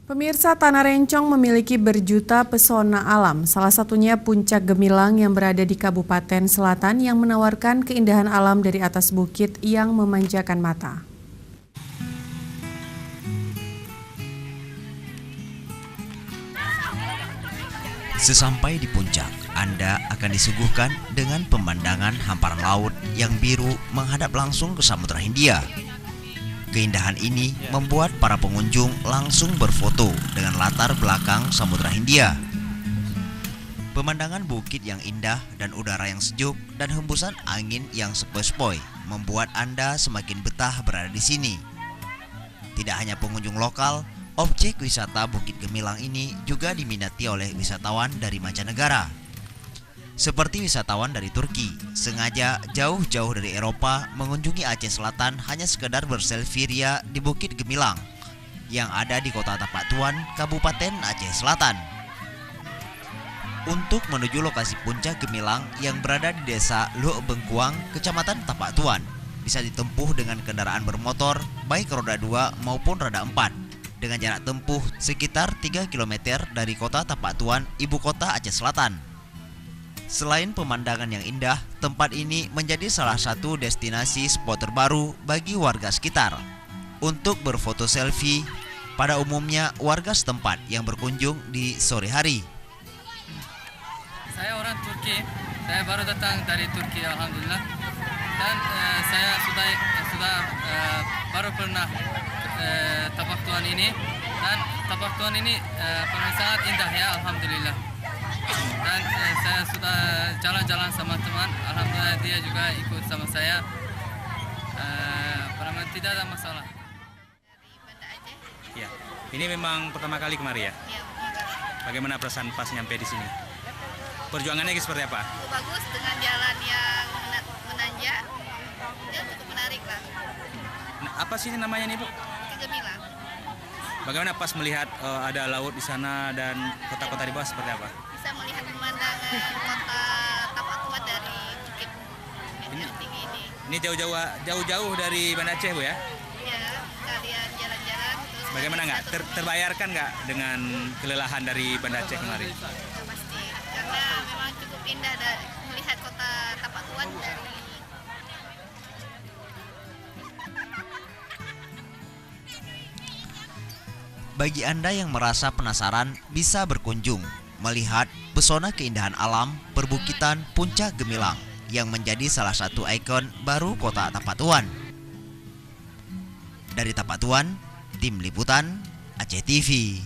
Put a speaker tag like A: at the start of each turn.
A: Pemirsa, Tanah Rencong memiliki berjuta pesona alam, salah satunya Puncak Gemilang yang berada di Kabupaten Selatan yang menawarkan keindahan alam dari atas bukit yang memanjakan mata.
B: Sesampai di puncak, Anda akan disuguhkan dengan pemandangan hamparan laut yang biru menghadap langsung ke Samudra Hindia. Keindahan ini membuat para pengunjung langsung berfoto dengan latar belakang Samudra Hindia. Pemandangan bukit yang indah dan udara yang sejuk dan hembusan angin yang sepoi-sepoi membuat Anda semakin betah berada di sini. Tidak hanya pengunjung lokal, objek wisata Bukit Gemilang ini juga diminati oleh wisatawan dari mancanegara. Seperti wisatawan dari Turki, sengaja jauh-jauh dari Eropa mengunjungi Aceh Selatan hanya sekedar berselfie ria di Bukit Gemilang yang ada di Kota Tapak Tuan, Kabupaten Aceh Selatan. Untuk menuju lokasi Puncak Gemilang yang berada di Desa Luhuk Bengkuang, Kecamatan Tapak Tuan, bisa ditempuh dengan kendaraan bermotor baik roda 2 maupun roda 4 dengan jarak tempuh sekitar 3 km dari Kota Tapak Tuan, ibu kota Aceh Selatan. Selain pemandangan yang indah, tempat ini menjadi salah satu destinasi spot terbaru bagi warga sekitar untuk berfoto selfie, pada umumnya warga setempat yang berkunjung di sore hari.
C: Saya orang Turki, saya baru datang dari Turki, alhamdulillah. Dan saya sudah baru pernah Tapak Tuan ini, dan Tapak Tuan ini sangat indah ya, alhamdulillah. Dan saya sudah jalan-jalan sama teman, alhamdulillah dia juga ikut sama saya. Tidak ada masalah.
D: Dari Banda Aceh.
E: Ya, ini memang pertama kali kemari ya?
D: Ya,
E: Bagaimana perasaan pas nyampe di sini? Perjuangannya seperti apa?
D: cukup bagus dengan jalan yang menanjak. Ya, cukup menarik lah.
E: Nah, apa sih namanya nih Bu?
D: Bukit Gemilang.
E: Bagaimana pas melihat ada laut di sana dan kota-kota di bawah seperti apa?
D: Bisa melihat pemandangan kota Tapak Tuan dari bukit yang tinggi ini.
E: Ini jauh-jauh dari Banda Aceh Bu ya?
D: Ya, kalian jalan-jalan terus.
E: Bagaimana nggak?
D: satu
E: Terbayarkan nggak dengan kelelahan dari Banda Aceh kemarin?
D: pasti. Karena memang cukup indah melihat kota Tapak Tuan dari
B: Bagi Anda yang merasa penasaran, bisa berkunjung melihat pesona keindahan alam perbukitan Puncak Gemilang yang menjadi salah satu ikon baru kota Tapak Tuan. Dari Tapak Tuan, tim liputan Aceh TV.